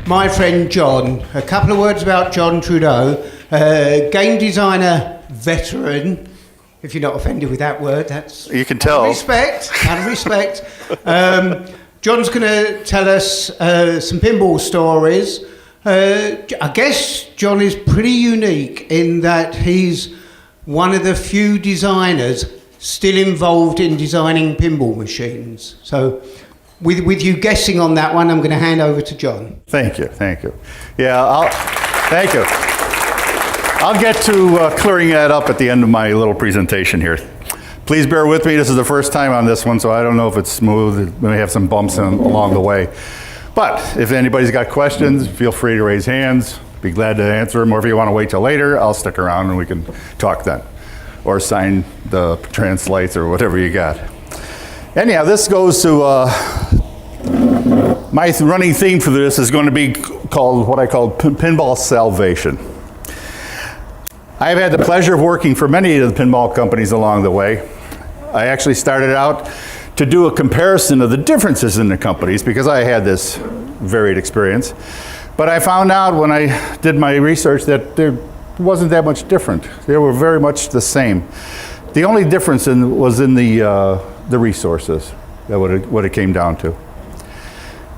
My friend John, a couple of words about John Trudeau, game designer veteran. If you're not offended with that word, that's you can tell. Out of respect. John's going to tell us some pinball stories. I guess John is pretty unique in that he's one of the few designers still involved in designing pinball machines. So, with you guessing on that one, I'm going to hand over to John. Thank you. Yeah, thank you. I'll get to clearing that up at the end of my little presentation here. Please bear with me. This is the first time on this one, so I don't know if it's smooth. We may have some bumps along the way. But if anybody's got questions, feel free to raise hands. Be glad to answer them. Or if you want to wait till later, I'll stick around and we can talk then. Or sign the translates or whatever you got. Anyhow, this goes to, my running theme for this is going to be called what I call pinball salvation. I've had the pleasure of working for many of the pinball companies along the way. I actually started out to do a comparison of the differences in the companies because I had this varied experience. But I found out when I did my research that there wasn't that much different. They were very much the same. The only difference was in the resources, that what it came down to.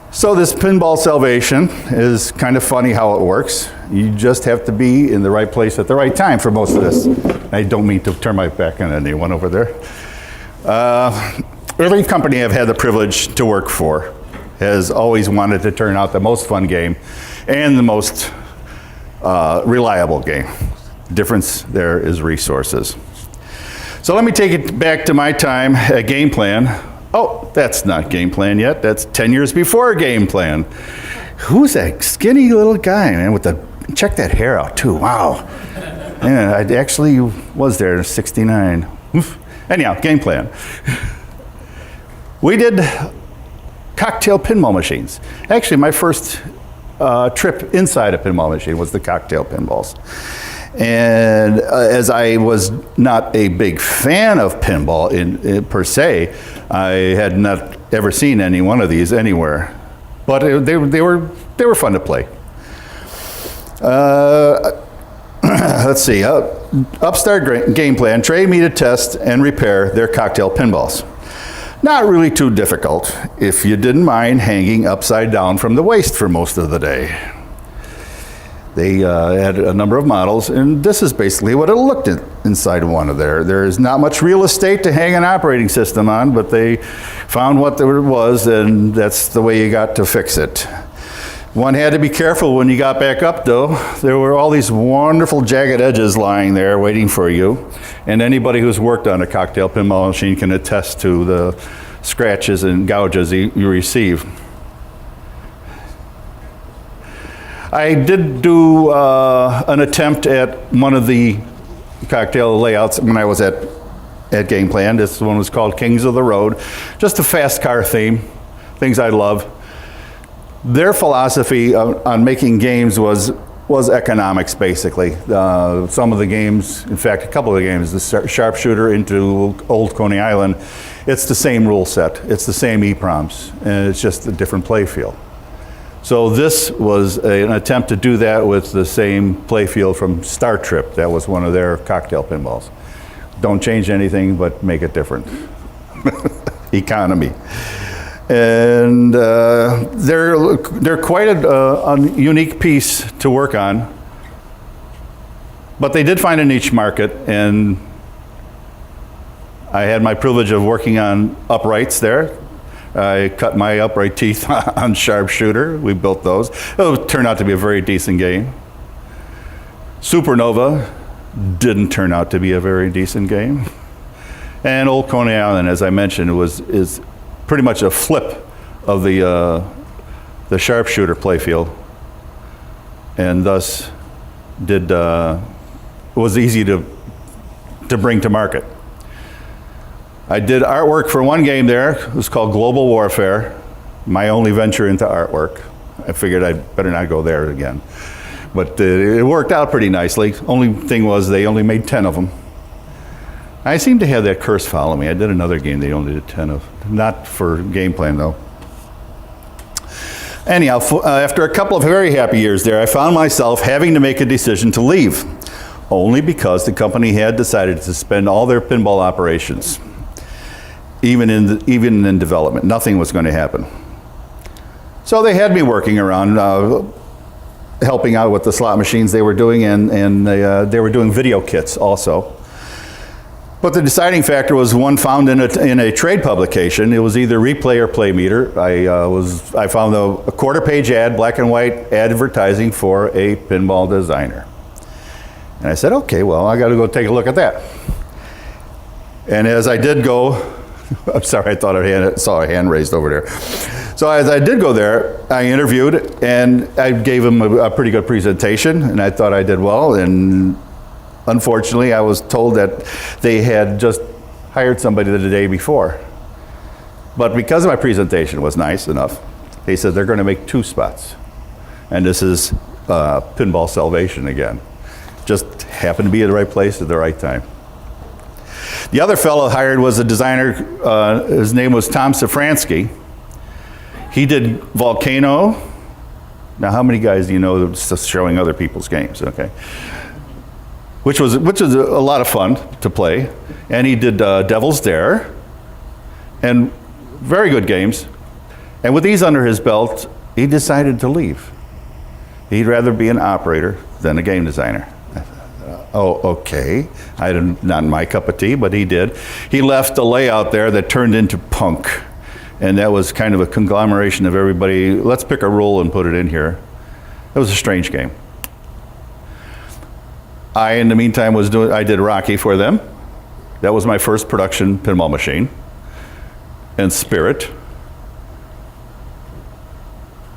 So this pinball salvation is kind of funny how it works. You just have to be in the right place at the right time for most of this. I don't mean to turn my back on anyone over there. Every company I've had the privilege to work for has always wanted to turn out the most fun game and the most reliable game. Difference there is resources. So let me take it back to my time at Game Plan. Oh, that's not Game Plan yet. That's 10 years before Game Plan. Who's that skinny little guy, man, with the, check that hair out too, wow. Yeah, I actually was there in 69. Oof. Anyhow, Game Plan. We did cocktail pinball machines. Actually, my first trip inside a pinball machine was the cocktail pinballs. And as I was not a big fan of pinball in per se, I had not ever seen any one of these anywhere. But they were fun to play. Let's see, Upstart Game Plan trained me to test and repair their cocktail pinballs. Not really too difficult if you didn't mind hanging upside down from the waist for most of the day. They had a number of models, and this is basically what it looked at inside one of there. There is not much real estate to hang an operating system on, but they found what there was, and that's the way you got to fix it. One had to be careful when you got back up, though. There were all these wonderful jagged edges lying there waiting for you, and anybody who's worked on a cocktail pinball machine can attest to the scratches and gouges you receive. I did do an attempt at one of the cocktail layouts when I was at Game Plan. This one was called Kings of the Road. Just a fast car theme, things I love. Their philosophy on making games was economics, basically. Some of the games, in fact, a couple of the games, the Sharpshooter into Old Coney Island, it's the same rule set. It's the same EPROMs, and it's just a different play field. So this was an attempt to do that with the same play field from Star Trip. That was one of their cocktail pinballs. Don't change anything, but make it different. Economy. And they're quite a unique piece to work on. But they did find a niche market, and I had my privilege of working on uprights there. I cut my upright teeth on Sharpshooter. We built those. It turned out to be a very decent game. Supernova didn't turn out to be a very decent game. And Old Coney Island, as I mentioned, is pretty much a flip of the sharpshooter playfield, and thus was easy to bring to market. I did artwork for one game there. It was called Global Warfare, my only venture into artwork. I figured I'd better not go there again. But it worked out pretty nicely. Only thing was they only made 10 of them. I seem to have that curse follow me. I did another game they only did 10 of. Not for game plan though. Anyhow, after a couple of very happy years there, I found myself having to make a decision to leave, only because the company had decided to suspend all their pinball operations. Even in development, nothing was going to happen. So they had me working around, helping out with the slot machines they were doing, and they were doing video kits also. But the deciding factor was one found in a trade publication. It was either Replay or Play Meter. I found a quarter-page ad, black and white advertising for a pinball designer. And I said, okay, well, I got to go take a look at that. And as I did go, I'm sorry, I thought I saw a hand raised over there. So as I did go there, I interviewed, and I gave him a pretty good presentation, and I thought I did well. And unfortunately, I was told that they had just hired somebody the day before. But because my presentation was nice enough, they said they're going to make 2 spots. And this is Pinball Salvation again. Just happened to be at the right place at the right time. The other fellow hired was a designer. His name was Tom Safransky. He did Volcano. Now, how many guys do you know that's showing other people's games? Okay, which was a lot of fun to play. And he did Devil's Dare, and very good games. And with these under his belt, he decided to leave. He'd rather be an operator than a game designer. Oh, okay. Not my cup of tea, but he did. He left a layout there that turned into punk. And that was kind of a conglomeration of everybody. Let's pick a rule and put it in here. It was a strange game. In the meantime, I did Rocky for them. That was my first production pinball machine. And Spirit,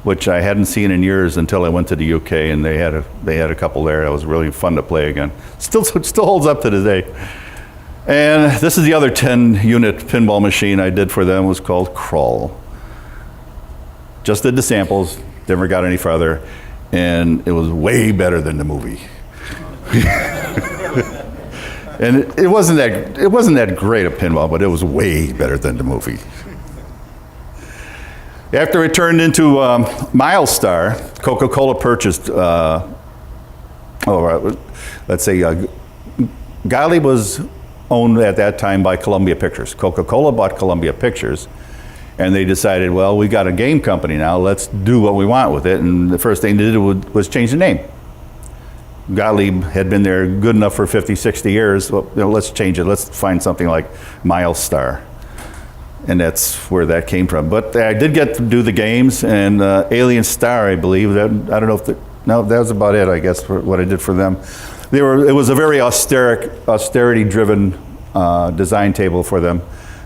which I hadn't seen in years until I went to the UK, and they had a couple there. That was really fun to play again. Still holds up to today. And this is the other 10-unit pinball machine I did for them. It was called Crawl. Just did the samples, never got any farther, and it was way better than the movie. And it wasn't that great a pinball, but it was way better than the movie. After it turned into Milestar, Coca-Cola purchased, let's say, Gottlieb was owned at that time by Columbia Pictures. Coca-Cola bought Columbia Pictures, and they decided, well, we got a game company now, let's do what we want with it. And the first thing they did was change the name. Gottlieb had been there good enough for 50, 60 years. Well, let's change it. Let's find something like Milestar. And that's where that came from. But I did get to do the games, and Alien Star, I believe. I don't know if no, that was about it, I guess, for what I did for them. It was a very austerity-driven design table for them.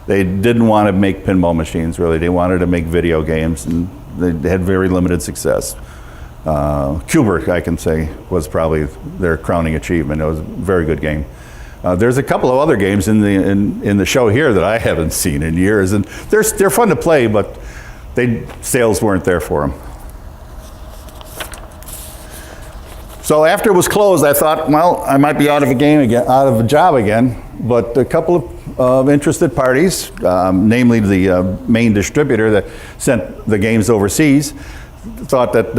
They didn't want to make pinball machines, really. They wanted to make video games, and they had very limited success. Kubert, I can say, was probably their crowning achievement. It was a very good game. There's a couple of other games in the show here that I haven't seen in years, and they're fun to play, but sales weren't there for them. So after it was closed, I thought, well, I might be out of a job again. But a couple of interested parties, namely the main distributor that sent the games overseas, thought that,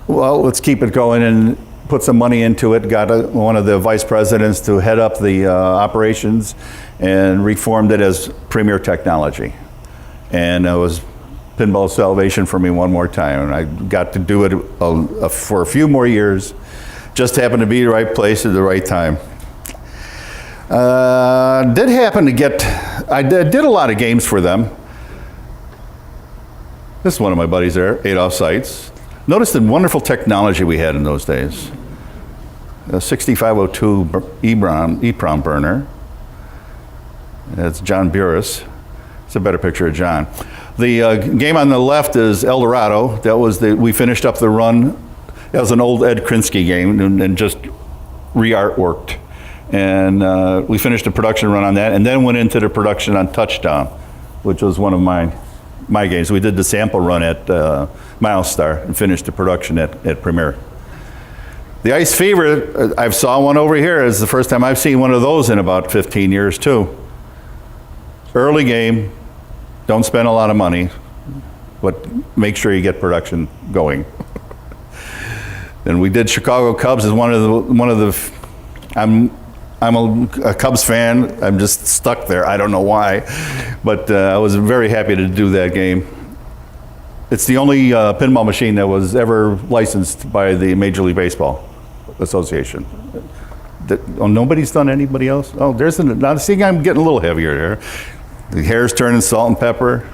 well, let's keep it going and put some money into it. Got one of the vice presidents to head up the operations and reformed it as Premier Technology. And it was Pinball Salvation for me one more time. And I got to do it for a few more years. Just happened to be the right place at the right time. Did happen to get, I did a lot of games for them. This is one of my buddies there, Adolf Seitz. Notice the wonderful technology we had in those days. A 6502 EEPROM burner. That's John Burris. It's a better picture of John. The game on the left is El Dorado. That was we finished up the run. That was an old Ed Krinsky game and just re-artworked. And we finished the production run on that and then went into the production on Touchdown, which was one of my games. We did the sample run at Milestar and finished the production at Premiere. The Ice Fever, I saw one over here. It's the first time I've seen one of those in about 15 years too. Early game, don't spend a lot of money, but make sure you get production going. And we did Chicago Cubs as one of the. I'm a Cubs fan. I'm just stuck there. I don't know why, but I was very happy to do that game. It's the only pinball machine that was ever licensed by the Major League Baseball Association. Nobody's done anybody else? Oh, now see, I'm getting a little heavier there. The hair's turning salt and pepper.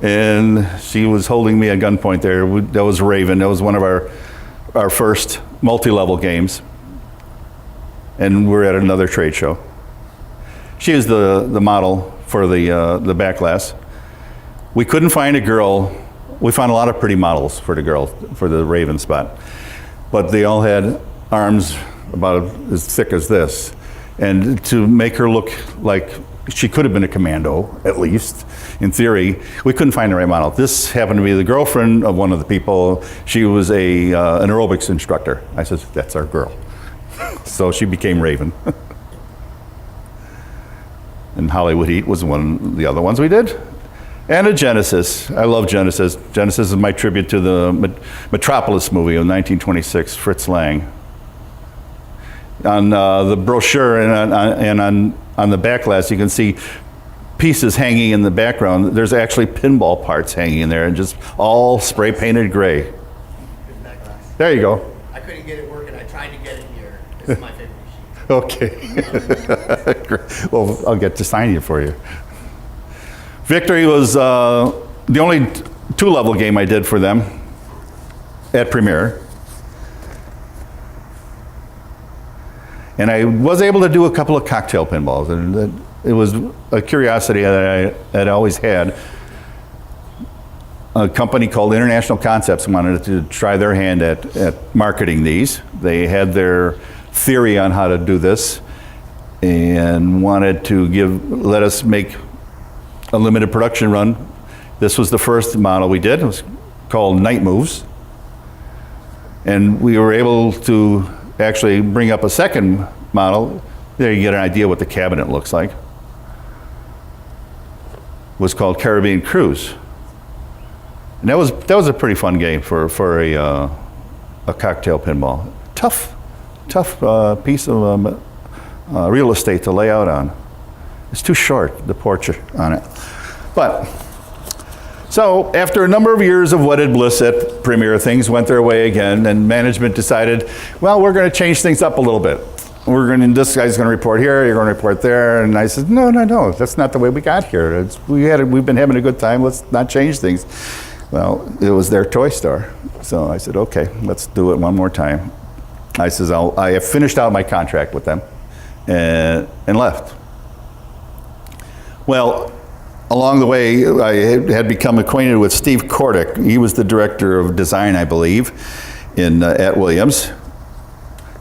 And she was holding me at gunpoint there. That was Raven. That was one of our first multi-level games. And we're at another trade show. She is the model for the back glass. We couldn't find a girl. We found a lot of pretty models for the girl, for the Raven spot. But they all had arms about as thick as this. And to make her look like she could have been a commando, at least, in theory, we couldn't find the right model. This happened to be the girlfriend of one of the people. She was an aerobics instructor. I said, that's our girl. So she became Raven. And Hollywood Heat was one of the other ones we did. And a Genesis. I love Genesis. Genesis is my tribute to the Metropolis movie of 1926, Fritz Lang. On the brochure and on the back glass, you can see pieces hanging in the background. There's actually pinball parts hanging in there and just all spray painted gray. There you go. I couldn't get it working. I tried to get it here. This is my favorite machine. Okay. Well, I'll get to sign it for you. Victory was the only two-level game I did for them at Premiere. And I was able to do a couple of cocktail pinballs. And it was a curiosity that I had always had. A company called International Concepts wanted to try their hand at marketing these. They had their theory on how to do this and wanted to let us make a limited production run. This was the first model we did. It was called Night Moves. And we were able to actually bring up a second model. There you get an idea what the cabinet looks like. It was called Caribbean Cruise. And that was a pretty fun game for a cocktail pinball. Tough piece of real estate to lay out on. It's too short, the porch on it. But, so after a number of years of wedded bliss at Premiere, things went their way again, and management decided, well, we're going to change things up a little bit. This guy's going to report here, you're going to report there, and I said, no, that's not the way we got here. We've been having a good time, let's not change things. Well, it was their toy store, so I said, okay, let's do it one more time. I says, I have finished out my contract with them, and left. Well, along the way, I had become acquainted with Steve Kordick. He was the director of design, I believe, at Williams.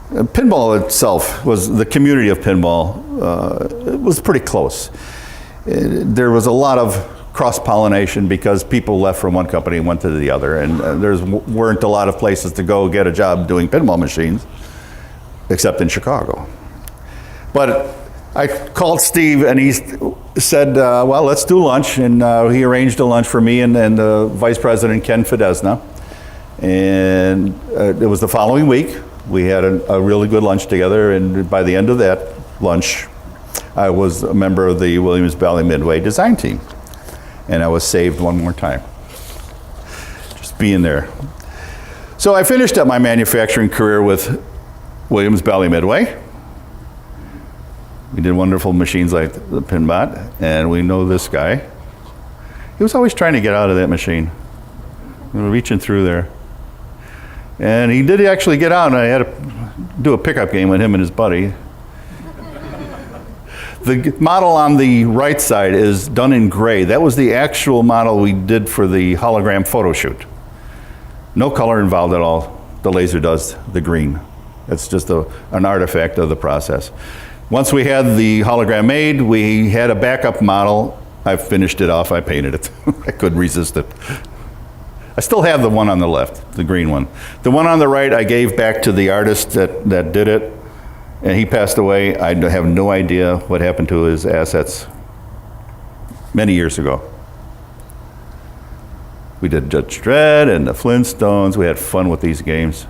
Pinball itself the community of pinball was pretty close. There was a lot of cross-pollination because people left from one company and went to the other, and there weren't a lot of places to go get a job doing pinball machines, except in Chicago. But I called Steve and he said, well, let's do lunch. And he arranged a lunch for me and the vice president, Ken Fidesna. And it was the following week. We had a really good lunch together. And by the end of that lunch, I was a member of the Williams Valley Midway design team. And I was saved one more time. Just being there. So I finished up my manufacturing career with Williams Valley Midway. We did wonderful machines like the Pinbot, and we know this guy. He was always trying to get out of that machine. We were reaching through there. And he did actually get out, and I had to do a pickup game with him and his buddy. The model on the right side is done in gray. That was the actual model we did for the hologram photo shoot. No color involved at all. The laser does the green. It's just an artifact of the process. Once we had the hologram made, we had a backup model. I finished it off, I painted it. I couldn't resist it. I still have the one on the left, the green one. The one on the right I gave back to the artist that did it, and he passed away. I have no idea what happened to his assets many years ago. We did Judge Dredd and the Flintstones. We had fun with these games.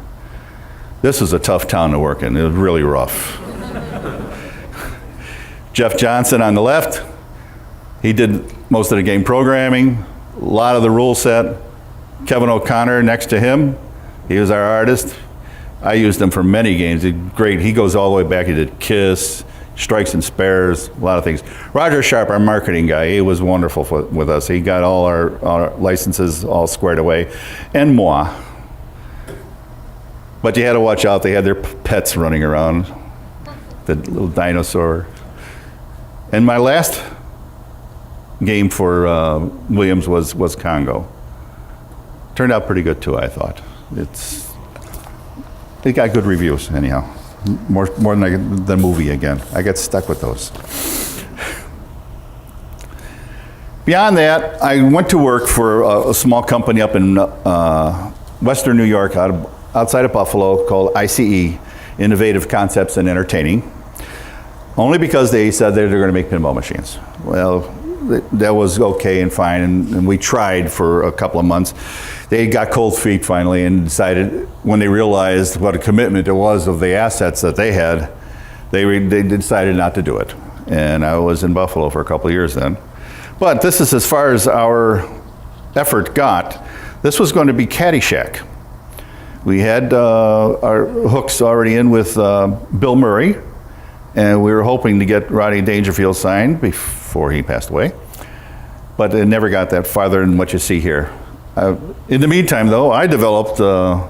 This was a tough town to work in. It was really rough. Jeff Johnson on the left, he did most of the game programming, a lot of the rule set. Kevin O'Connor next to him, he was our artist. I used him for many games. He's great. He goes all the way back. He did Kiss, Strikes and Spares, a lot of things. Roger Sharp, our marketing guy, he was wonderful with us. He got all our licenses all squared away, and moi. But you had to watch out. They had their pets running around, the little dinosaur. And my last game for Williams was Congo. Turned out pretty good too, I thought. It got good reviews anyhow. More than the movie again. I got stuck with those. Beyond that, I went to work for a small company up in Western New York, outside of Buffalo, called ICE, Innovative Concepts and Entertaining, only because they said they're going to make pinball machines. Well, that was okay and fine, and we tried for a couple of months. They got cold feet finally and decided, when they realized what a commitment it was of the assets that they had, they decided not to do it. And I was in Buffalo for a couple of years then. But this is as far as our effort got. This was going to be Caddyshack. We had our hooks already in with Bill Murray, and we were hoping to get Rodney Dangerfield signed before he passed away. But it never got that farther than what you see here. In the meantime, though, I developed a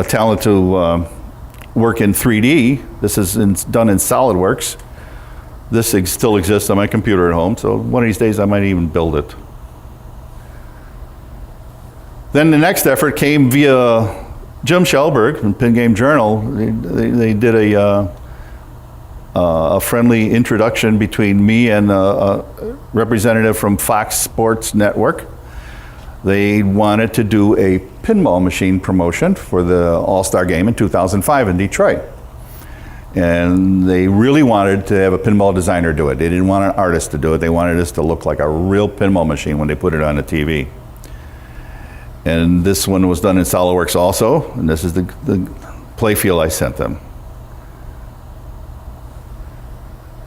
talent to work in 3D. This is done in SolidWorks. This still exists on my computer at home, so one of these days I might even build it. Then the next effort came via Jim Schellberg from Pin Game Journal. They did a friendly introduction between me and a representative from Fox Sports Network. They wanted to do a pinball machine promotion for the All-Star Game in 2005 in Detroit. And they really wanted to have a pinball designer do it. They didn't want an artist to do it. They wanted us to look like a real pinball machine when they put it on the TV. And this one was done in SolidWorks also, and this is the playfield I sent them.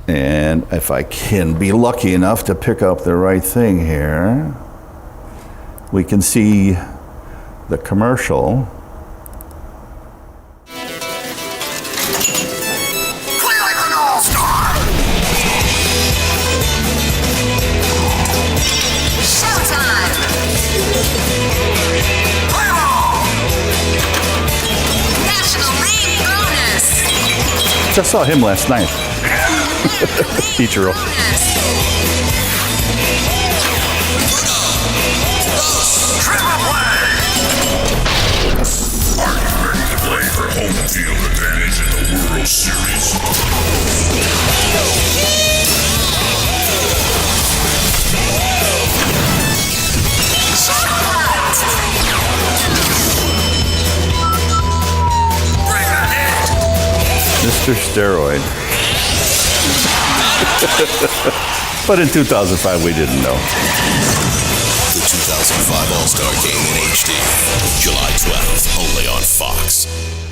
And if I can be lucky enough to pick up the right thing here, we can see the commercial. Play like an all-star! Showtime! Play ball! National League bonus! Just saw him last night. Ichiro. Triple play! Are you ready to play for home field advantage in the World Series? Shot! Bring on it! Mr. Steroid. But in 2005, we didn't know. The 2005 All-Star Game in HD, July 12th, only on Fox.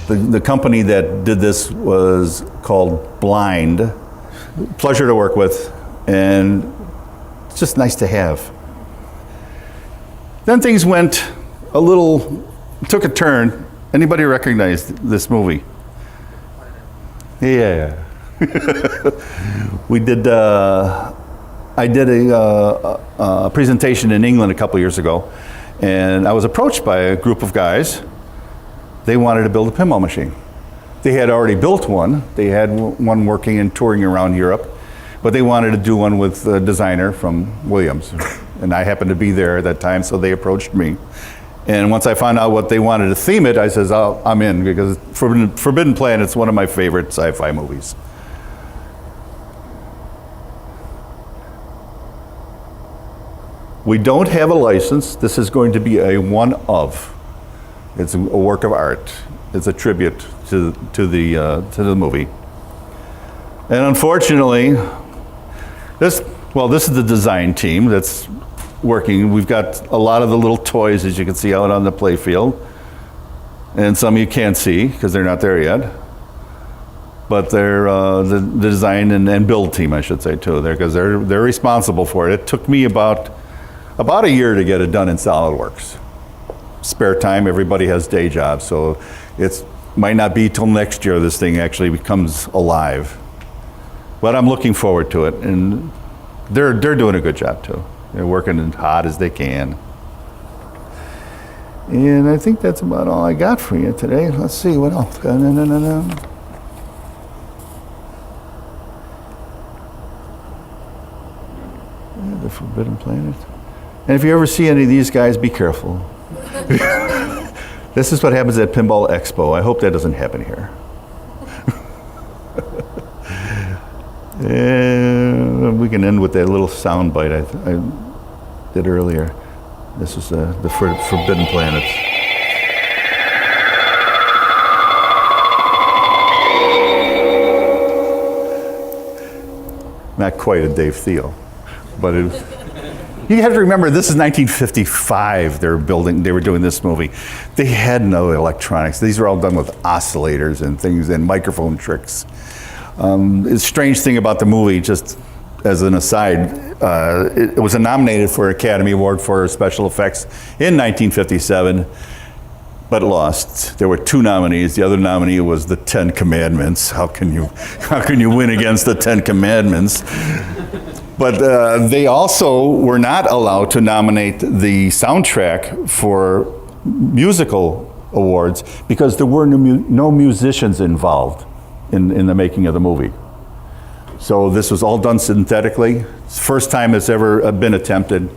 The company that did this was called Blind. Pleasure to work with, and it's just nice to have. Then things went took a turn. Anybody recognize this movie? Yeah. I did a presentation in England a couple years ago, and I was approached by a group of guys. They wanted to build a pinball machine. They had already built one. They had one working and touring around Europe. But they wanted to do one with a designer from Williams. And I happened to be there at that time, so they approached me. And once I found out what they wanted to theme it, I says, oh, I'm in, because Forbidden Planet's one of my favorite sci-fi movies. We don't have a license. This is going to be a one-of. It's a work of art. It's a tribute to the movie. And unfortunately, this is the design team that's working. We've got a lot of the little toys, as you can see, out on the play field. And some you can't see because they're not there yet. But they're the design and build team, I should say, too, because they're responsible for it. It took me about a year to get it done in SolidWorks. Spare time, everybody has day jobs, so it might not be till next year this thing actually becomes alive. But I'm looking forward to it, and they're doing a good job too. They're working as hard as they can. And I think that's about all I got for you today. Let's see, what else? The Forbidden Planet. And if you ever see any of these guys, be careful. This is what happens at Pinball Expo. I hope that doesn't happen here. And we can end with that little sound bite I did earlier. This is the Forbidden Planet. Not quite a Dave Thiel, but it was. You have to remember, this is 1955. They were doing this movie. They had no electronics. These were all done with oscillators and things and microphone tricks. The strange thing about the movie, just as an aside, it was nominated for an Academy Award for special effects in 1957, but lost. There were 2 nominees. The other nominee was the 10 Commandments. How can you win against the 10 Commandments? But they also were not allowed to nominate the soundtrack for musical awards because there were no musicians involved in the making of the movie. So this was all done synthetically. It's the first time it's ever been attempted,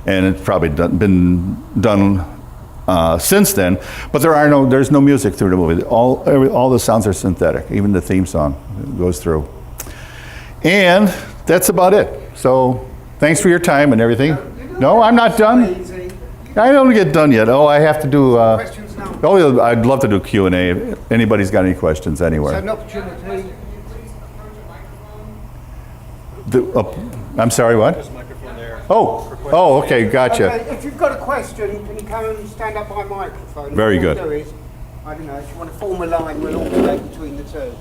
and it's probably been done since then. But there's no music through the movie. All the sounds are synthetic. Even the theme song goes through. And that's about it. So thanks for your time and everything. No, I'm not done. I don't get done yet. Oh, I have to do. Questions now? Oh, I'd love to do Q&A. If anybody's got any questions anywhere. An opportunity. I'm sorry, what? Oh, okay, gotcha. Okay, if you've got a question, can you come and stand up by a microphone? Very What we'll good. do is, I don't know, if you want to form a line, we'll alternate between the two.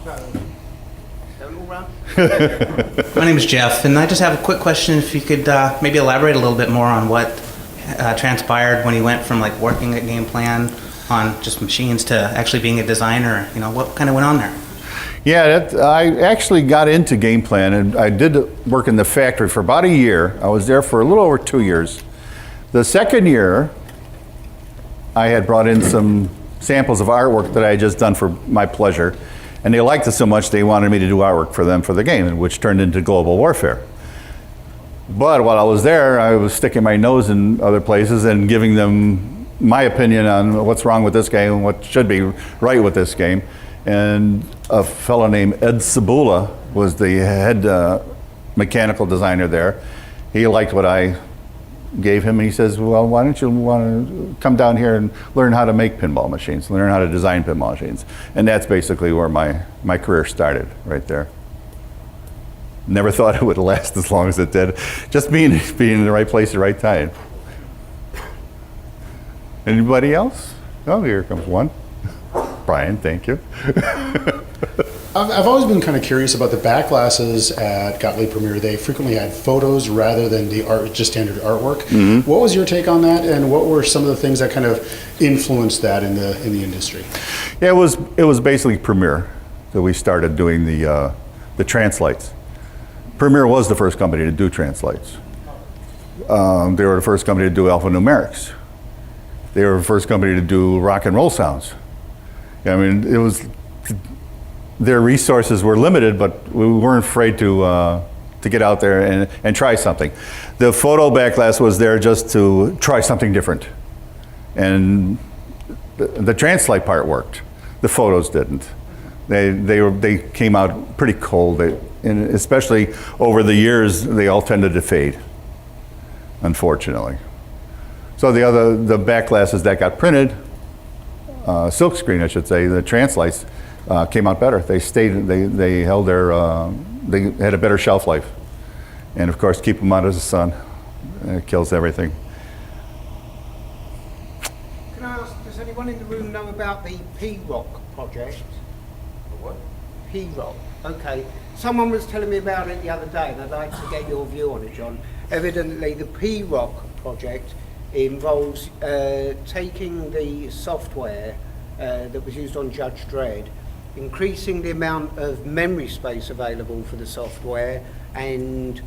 So, going all round? My name is Jeff, and I just have a quick question. If you could maybe elaborate a little bit more on what transpired when you went from like working at Game Plan on just machines to actually being a designer. What kind of went on there? Yeah, I actually got into Game Plan, and I did work in the factory for about a year. I was there for a little over 2 years. The second year, I had brought in some samples of artwork that I had just done for my pleasure, and they liked it so much they wanted me to do artwork for them for the game, which turned into Global Warfare. But while I was there, I was sticking my nose in other places and giving them my opinion on what's wrong with this game and what should be right with this game. And a fellow named Ed Cebula was the head mechanical designer there. He liked what I gave him, and he says, well, why don't you want to come down here and learn how to make pinball machines, learn how to design pinball machines. And that's basically where my career started, right there. Never thought it would last as long as it did. Just being in the right place at the right time. Anybody else? Oh, here comes one. Brian, thank you. I've always been kind of curious about the back glasses at Gottlieb Premiere. They frequently had photos rather than the art, just standard artwork. Mm-hmm. What was your take on that, and what were some of the things that kind of influenced that in the industry? Yeah, it was basically Premiere that we started doing the translates. Premiere was the first company to do translates. They were the first company to do alphanumerics. They were the first company to do rock and roll sounds. I mean, it was their resources were limited, but we weren't afraid to get out there and try something. The photo backglass was there just to try something different. And the translite part worked. The photos didn't. They came out pretty cold, and especially over the years, they all tended to fade, unfortunately. So the back glasses that got printed, silkscreen I should say, the translites came out better. They stayed. They held their. They had a better shelf life, and of course, keep them out of the sun. It kills everything. Can I ask, does anyone in the room know about the P-Rock project? The what? P-Rock. Okay. Someone was telling me about it the other day, and I'd like to get your view on it, John. Evidently, the P-Rock project involves taking the software that was used on Judge Dredd, increasing the amount of memory space available for the software, and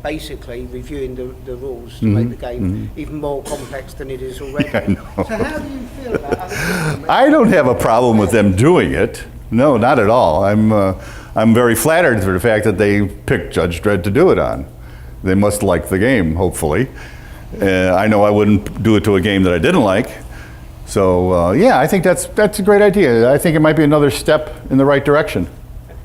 basically reviewing the rules to make the game even more complex than it is already. I know. So how do you feel about other I don't have a problem with them doing it. No, not at all. I'm very flattered for the fact that they picked Judge Dredd to do it on. They must like the game, hopefully. I know I wouldn't do it to a game that I didn't like. So yeah, I think that's a great idea. I think it might be another step in the right direction.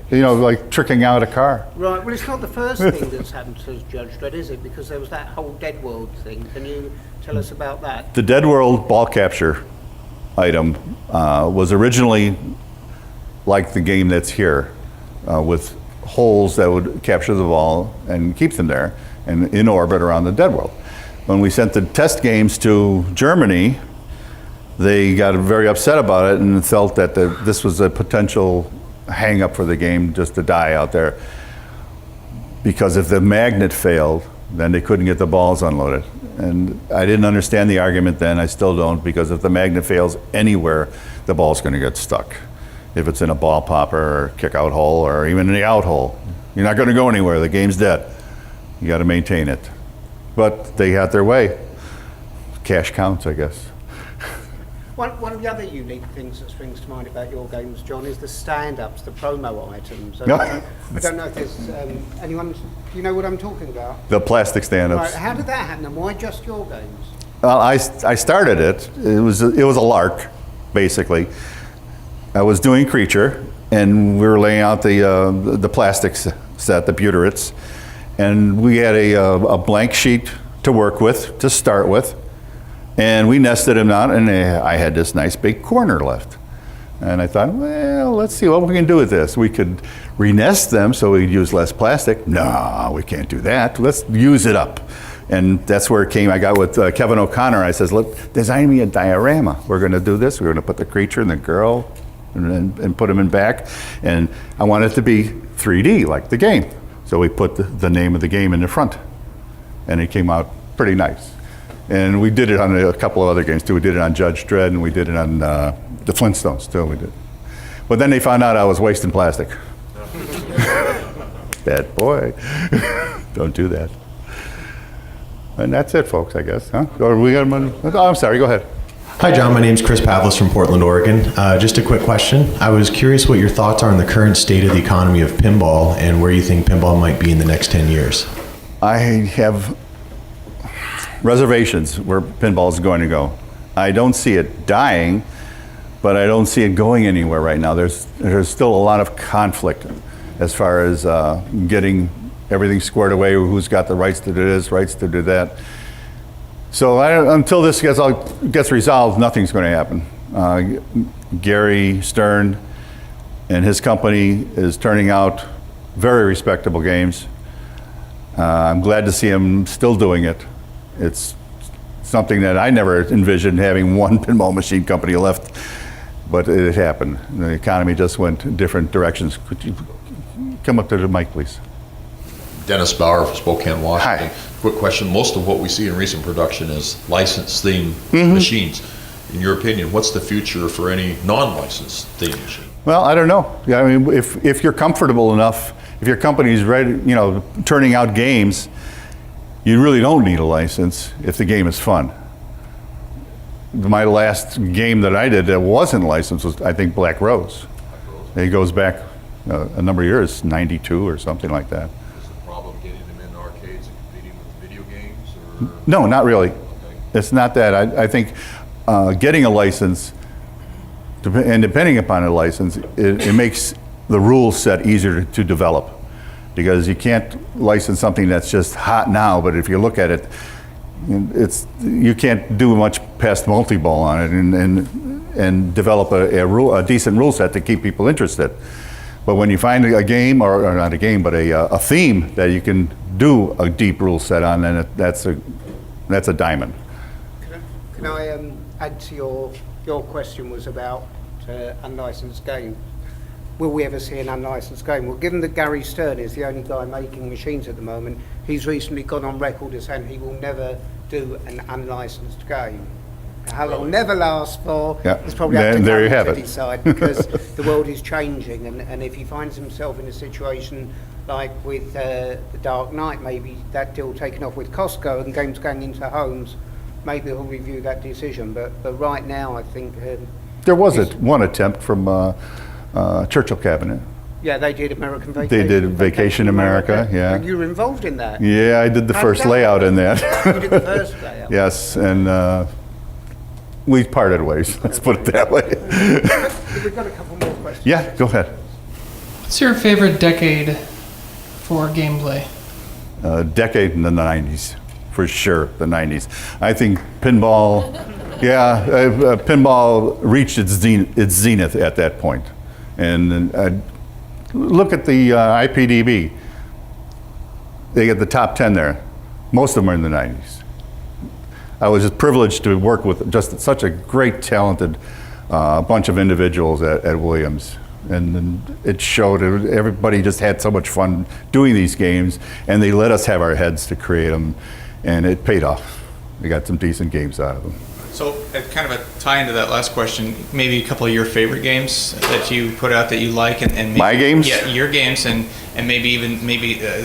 You know, like tricking out a car. Right, well, it's not the first thing that's happened to Judge Dredd, is it? Because there was that whole Dead World thing. Can you tell us about that? The Dead World ball capture item was originally like the game that's here, with holes that would capture the ball and keep them there and in orbit around the Dead World. When we sent the test games to Germany, they got very upset about it and felt that this was a potential hang up for the game just to die out there. Because if the magnet failed, then they couldn't get the balls unloaded. And I didn't understand the argument then, I still don't, because if the magnet fails anywhere, the ball's gonna get stuck. If it's in a ball popper or kick out hole or even in the out hole, you're not gonna go anywhere, the game's dead. You gotta maintain it. But they had their way. Cash counts, I guess. One of the other unique things that springs to mind about your games, John, is the stand-ups, the promo items. No. I don't know if there's anyone, do you know what I'm talking about? The plastic stand-ups. Right, how did that happen, and why just your games? Well, I started it. It was a lark, basically. I was doing Creature, and we were laying out the plastic set, the butyrates, and we had a blank sheet to work with, to start with, and we nested them out, and I had this nice big corner left. And I thought, well, let's see what we can do with this. We could re-nest them so we'd use less plastic. No, we can't do that. Let's use it up. And that's where it came. I got with Kevin O'Connor. I says, look, design me a diorama. We're going to do this. We're going to put the creature and the girl and put them in back. And I want it to be 3D, like the game. So we put the name of the game in the front. And it came out pretty nice. And we did it on a couple of other games, too. We did it on Judge Dredd, and we did it on the Flintstones, too. We did. But then they found out I was wasting plastic. Bad boy. Don't do that. And that's it, folks, I guess, huh? Or we got money? Oh, I'm sorry, go ahead. Hi, John. My name's Chris Pavlis from Portland, Oregon. Just a quick question. I was curious what your thoughts are on the current state of the economy of pinball and where you think pinball might be in the next 10 years. I have reservations where pinball is going to go. I don't see it dying, but I don't see it going anywhere right now. There's still a lot of conflict as far as getting everything squared away, who's got the rights to do this, rights to do that. So until this gets resolved, nothing's going to happen. Gary Stern and his company is turning out very respectable games. I'm glad to see him still doing it. It's something that I never envisioned, having one pinball machine company left, but it happened. The economy just went different directions. Could you come up to the mic, please? Dennis Bauer from Spokane, Washington. Hi. Quick question. Most of what we see in recent production is licensed theme machines. In your opinion, what's the future for any non-licensed theme machine? Well, I don't know. Yeah, I mean, if you're comfortable enough, if your company's ready, turning out games, you really don't need a license if the game is fun. My last game that I did that wasn't licensed was, I think, Black Rose. It goes back a number of years, 92 or something like that. Is the problem getting them in arcades and competing with video games, or? No, not really. Okay. It's not that. I think getting a license, and depending upon a license, it makes the rule set easier to develop. Because you can't license something that's just hot now, but if you look at it, you can't do much past multi-ball on it and develop a decent rule set to keep people interested. But when you find a game, or not a game, but a theme that you can do a deep rule set on, then that's a diamond. Can I add to your question was about unlicensed game? Will we ever see an unlicensed game? Well, given that Gary Stern is the only guy making machines at the moment, he's recently gone on record as saying he will never do an unlicensed game. How long never lasts for, it's probably up to There Gary you to have it. decide, because the world is changing, and if he finds himself in a situation like with The Dark Knight, maybe that deal taken off with Costco and games going into homes, maybe he'll review that decision. But right now, I think... There was one attempt from Churchill Cabinet. Yeah, they did American Vacation. They did Vacation America, yeah. And you were involved in that. Yeah, I did the first layout in that. You did the first layout. Yes, and we parted ways, let's put it that way. We've got a couple more questions. Yeah, go ahead. What's your favorite decade for gameplay? Decade in the 90s, for sure, the 90s. I think pinball, pinball reached its zenith at that point. And look at the IPDB. They get the top 10 there. Most of them are in the 90s. I was just privileged to work with just such a great, talented bunch of individuals at Williams. And it showed, everybody just had so much fun doing these games, and they let us have our heads to create them, and it paid off. We got some decent games out of them. So, kind of a tie into that last question, maybe a couple of your favorite games that you put out that you like, and maybe, my games? Yeah, your games, and maybe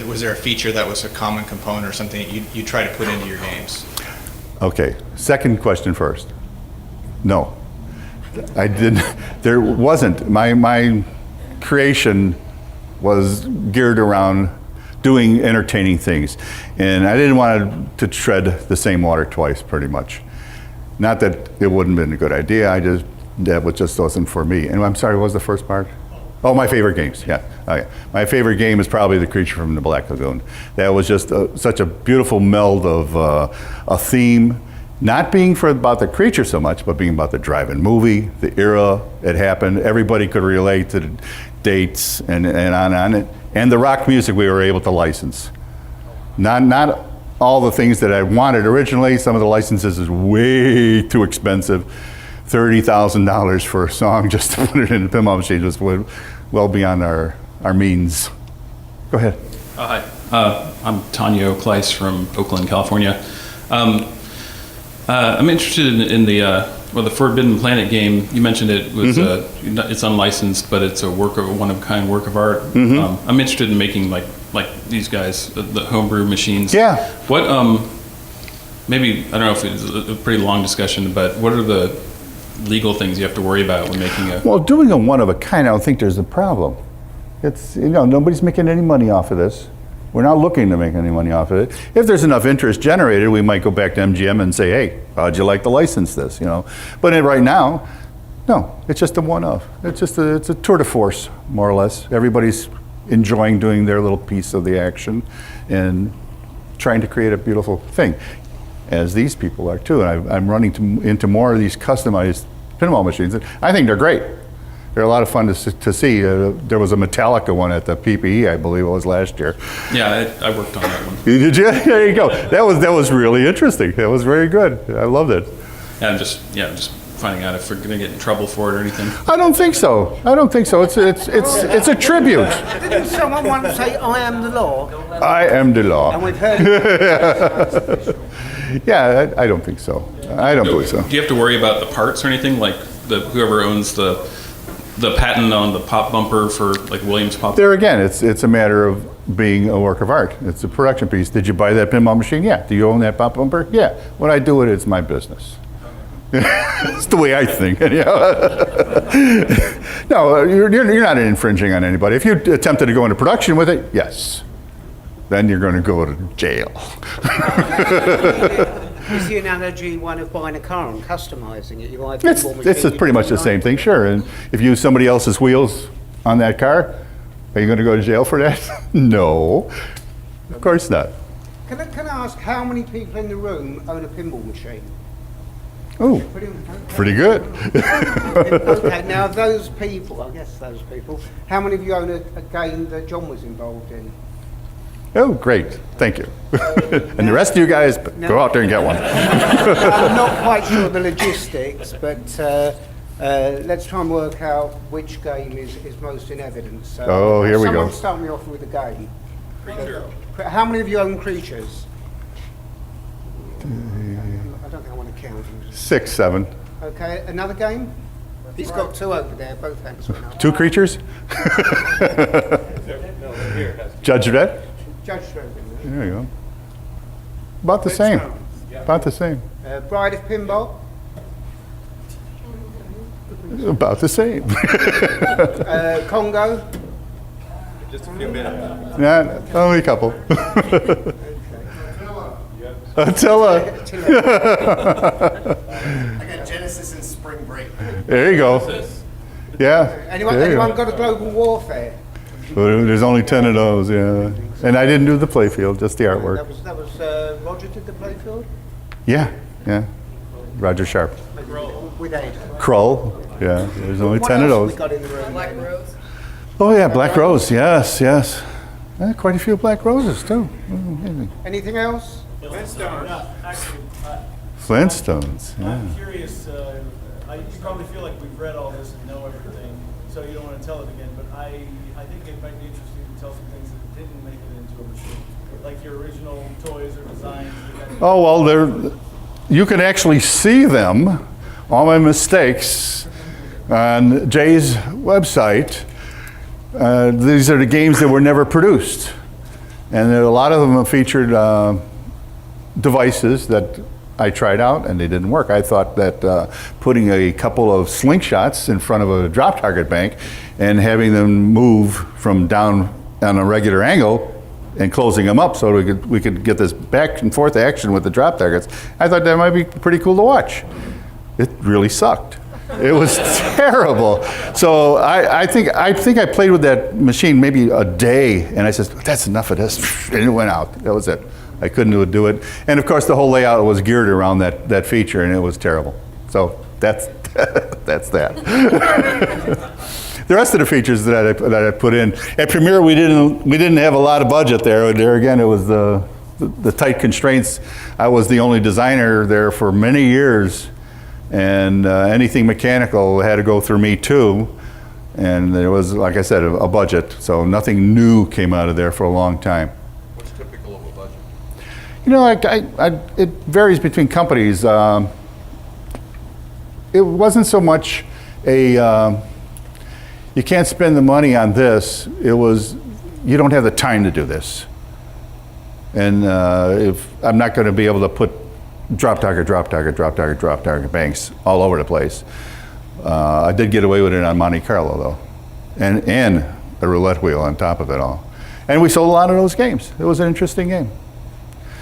was there a feature that was a common component or something that you try to put into your games? Okay, second question first. No, I didn't. There wasn't. My creation was geared around doing entertaining things, and I didn't want to tread the same water twice, pretty much. Not that it wouldn't have been a good idea, that just wasn't for me. And I'm sorry, what was the first part? Oh, my favorite games, yeah. Okay. My favorite game is probably The Creature from the Black Lagoon. That was just such a beautiful meld of a theme, not being about the creature so much, but being about the drive-in movie, the era it happened. Everybody could relate to the dates and on. And the rock music we were able to license. Not all the things that I wanted originally. Some of the licenses is way too expensive. $30,000 for a song just to put it in a pinball machine was well beyond our means. Go ahead. Hi, I'm Tanya Kleiss from Oakland, California. I'm interested in the Forbidden Planet game. You mentioned it was it's unlicensed, but it's a one-of-a-kind work of art. I'm interested in making like these guys, the homebrew machines. Yeah. What maybe I don't know if it's a pretty long discussion, but what are the legal things you have to worry about when making a? Well, doing a one-of-a-kind, I don't think there's a problem. It's nobody's making any money off of this. We're not looking to make any money off of it. If there's enough interest generated, we might go back to MGM and say, hey, how'd you like to license this? But right now, no, it's just a one-of. It's a tour de force, more or less. Everybody's enjoying doing their little piece of the action and trying to create a beautiful thing, as these people are too. And I'm running into more of these customized pinball machines. I think they're great. They're a lot of fun to see. There was a Metallica one at the PPE, I believe it was last year. Yeah, I worked on that one. Did you? There you go. That was really interesting. That was very good. I loved it. Yeah, I'm just finding out if we're gonna get in trouble for it or anything. I don't think so. It's a tribute. Didn't someone once say, I am the law? I am the law. And we've heard it. Yeah, I don't think so. I don't believe so. Do you have to worry about the parts or anything? Like whoever owns the patent on the pop bumper for like Williams pop? There again, it's a matter of being a work of art. It's a production piece. Did you buy that pinball machine? Yeah. Do you own that pop bumper? Yeah. What I do with it is my business. It's the way I think. No, you're not infringing on anybody. If you attempted to go into production with it, yes. Then you're going to go to jail. Is the analogy one of buying a car and customizing it? You buy a It's pinball machine, pretty much the same thing, sure. And if you use somebody else's wheels on that car, are you going to go to jail for that? No, of course not. Can I ask how many people in the room own a pinball machine? Oh, pretty good. Okay, now those people, how many of you own a game that John was involved in? Oh, great, thank you. And the rest of you guys, go out there and get one. I'm not quite sure of the logistics, but let's try and work out which game is most in evidence. So, here we go. Someone start me off with a game. How many of you own Creatures? I don't think I want to count. 6, 7. Okay, another game? He's got 2 over there, both hands went up. 2 creatures? Judge Dredd? Judge Dredd. There you go. About the same. About the same. Bride of Pinball? About the same. Congo? Just a few minutes. Yeah, only a couple. Attila. I got Genesis and Spring Break. There you go. Yeah. Anyone got a Global Warfare? Well, there's only 10 of those, yeah. And I didn't do the playfield, just the artwork. That was Roger did the playfield? Yeah. Roger Sharp. With Ed. Kroll. Yeah, there's only 10 of those. We got in the room? Black Rose. Oh yeah, Black Rose, yes. Quite a few Black Roses too. Anything else? Flintstones, yeah. I'm curious, you probably feel like we've read all this and know everything, so you don't want to tell it again, but I think it might be interesting to tell some things that didn't make it into a machine, like your original toys or designs. Oh, well, you can actually see them, all my mistakes, on Jay's website. These are the games that were never produced. And a lot of them have featured devices that I tried out and they didn't work. I thought that putting a couple of slingshots in front of a drop target bank and having them move from down on a regular angle and closing them up so we could get this back and forth action with the drop targets, I thought that might be pretty cool to watch. It really sucked. It was terrible. So I think I played with that machine maybe a day, and I said, that's enough of this, and it went out. That was it. I couldn't do it. And of course, the whole layout was geared around that feature, and it was terrible. So that's that. The rest of the features that I put in at Premiere, we didn't have a lot of budget there. There again, it was the tight constraints. I was the only designer there for many years. And anything mechanical had to go through me too. And there was, like I said, a budget. So nothing new came out of there for a long time. What's typical of a budget? You know, it varies between companies. It wasn't so much you can't spend the money on this. It was, you don't have the time to do this. And if I'm not going to be able to put drop target banks all over the place. I did get away with it on Monte Carlo though, and a roulette wheel on top of it all. And we sold a lot of those games. It was an interesting game.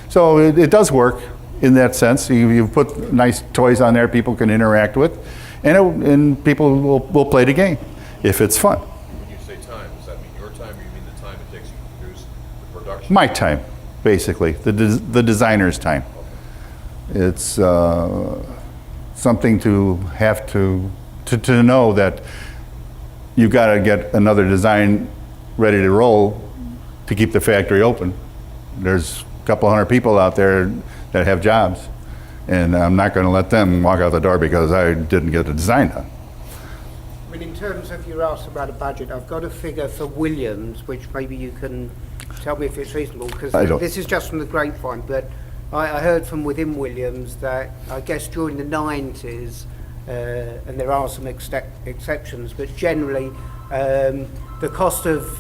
So it does work in that sense. You put nice toys on there people can interact with, and people will play the game if it's fun. When you say time, does that mean your time or you mean the time it takes you to produce the production? My time, basically, the designer's time. It's something to have to know that you've got to get another design ready to roll to keep the factory open. There's a couple hundred people out there that have jobs, and I'm not going to let them walk out the door because I didn't get the design done. I mean, in terms of you asked about a budget, I've got a figure for Williams, which maybe you can tell me if it's reasonable, because this is just from the grapevine, but I heard from within Williams that I guess during the 90s, and there are some exceptions, but generally the cost of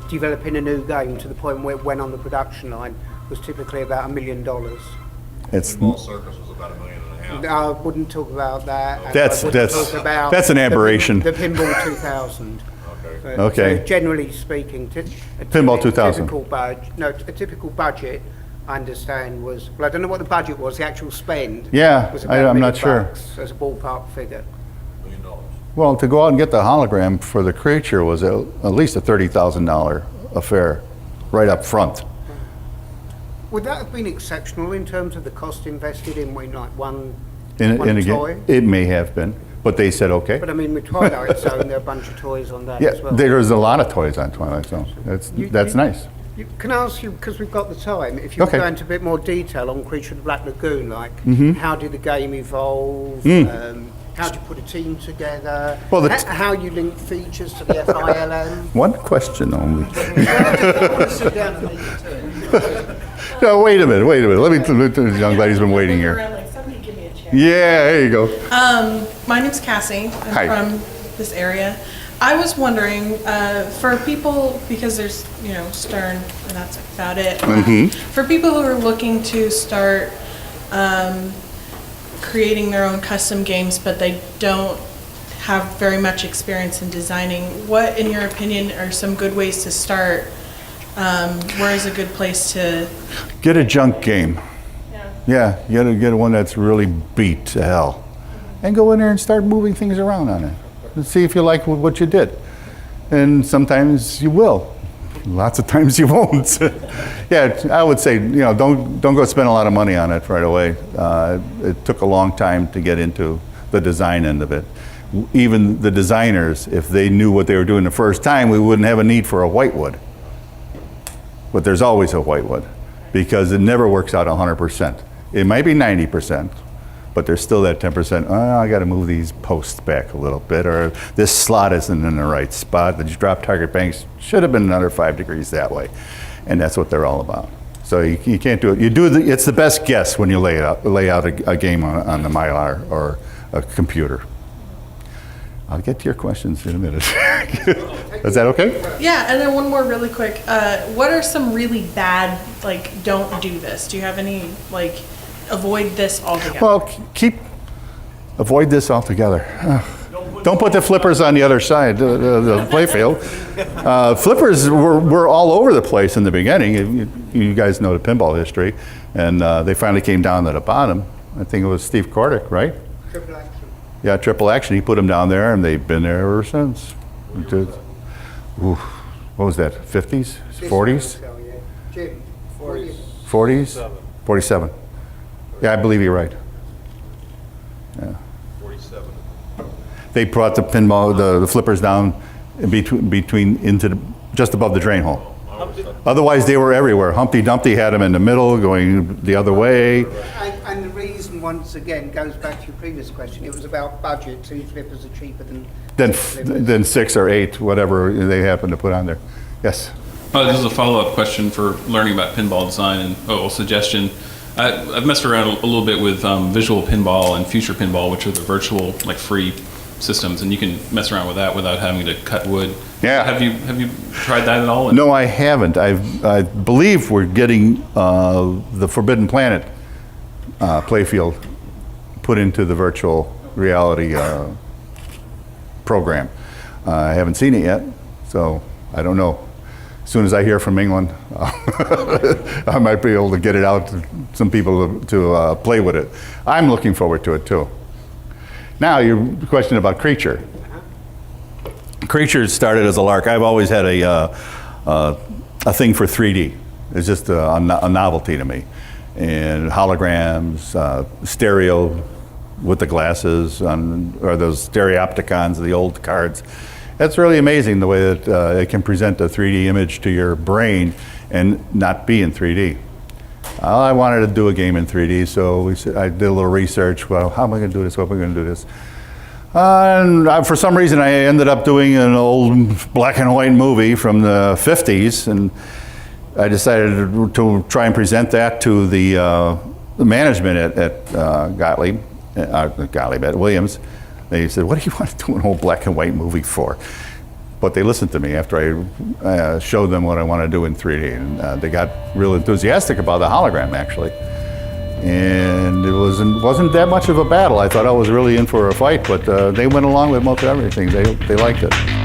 developing a new game to the point where it went on the production line was typically about $1 million. Pinball Circus was about $1.5 million. I wouldn't talk about that. and That's- I wouldn't that's- talk about that's an aberration. The Pinball 2000. But, Okay. so generally speaking, a Pinball 2000. A typical budget, I understand, was, well, I don't know what the budget was, the actual spend. Yeah, was I'm about $1 not million sure. as a ballpark figure. Well, to go out and get the hologram for the creature was at least a $30,000 affair, right up front. Would that have been exceptional in terms of the cost invested in one In toy? again, it may have been, but they said okay. But I mean, with Twilight Zone, there are a bunch of toys on that Yeah, as well. there's a lot of toys on Twilight Zone. That's nice. Can I ask you, because we've got the time, if you Okay. could go into a bit more detail on Creature of the Black Lagoon, like Mhm. how did the game evolve, how do you put a team together, Well, how you link features to the FILM? One question only. I want to sit down and make it too. No, wait a minute. Let me, the young lady's been waiting here. Yeah, there you go. My name's Cassie. I'm Hi. from this area. I was wondering, for people, because there's, Stern, and that's about it. Mhm. For people who are looking to start creating their own custom games, but they don't have very much experience in designing, what, in your opinion, are some good ways to start? Where is a good place to... Get a junk game. Yeah, get one that's really beat to hell. And go in there and start moving things around on it. And see if you like what you did. And sometimes you will. Lots of times you won't. Yeah, I would say, don't go spend a lot of money on it right away. It took a long time to get into the design end of it. Even the designers, if they knew what they were doing the first time, we wouldn't have a need for a whitewood. But there's always a whitewood because it never works out 100%. It might be 90%, but there's still that 10%, I got to move these posts back a little bit, or this slot isn't in the right spot. The drop target banks should have been another 5 degrees that way. And that's what they're all about. So you can't do it. It's the best guess when you lay out a game on the Mylar or a computer. I'll get to your questions in a minute. Is that okay? Yeah, and then one more really quick. What are some really bad, don't do this? Do you have any, avoid this altogether? Well, avoid this altogether. Don't put the flippers on the other side, the playfield. Flippers were all over the place in the beginning. You guys know the pinball history. And they finally came down to the bottom. I think it was Steve Kordick, right? Triple action. Yeah, Triple Action. He put them down there, and they've been there ever since. What was that, 50s, 40s? Jim, 40s? 47. Yeah, I believe you're right. Yeah. 47. They brought the pinball, the flippers down into just above the drain hole. Otherwise, they were everywhere. Humpty Dumpty had them in the middle, going the other way. And the reason, once again, goes back to your previous question. It was about budget. 2 flippers are cheaper Then 6 or 8, whatever they happen to put on there. Yes. This is a follow-up question for learning about pinball design and a suggestion. I've messed around a little bit with visual pinball and future pinball, which are the virtual, free systems, and you can mess around with that without having to cut wood. Yeah. Have you tried that at all? No, I haven't. I believe we're getting the Forbidden Planet playfield put into the virtual reality program. I haven't seen it yet, so I don't know. As soon as I hear from England, I might be able to get it out to some people to play with it. I'm looking forward to it too. Now, your question about Creature. Creature started as a lark. I've always had a thing for 3D. It's just a novelty to me. And holograms, stereo with the glasses, or those stereopticons, the old cards. That's really amazing the way that it can present a 3D image to your brain and not be in 3D. I wanted to do a game in 3D, so I did a little research. Well, how am I going to do this? What am I going to do this? And for some reason, I ended up doing an old black and white movie from the 50s, and I decided to try and present that to the management at Gottlieb at Williams. They said, "What do you want to do an old black and white movie for?" But they listened to me after I showed them what I want to do in 3D, and they got real enthusiastic about the hologram, actually. And And it wasn't that much of a battle. I thought I was really in for a fight, but they went along with most everything. They liked it.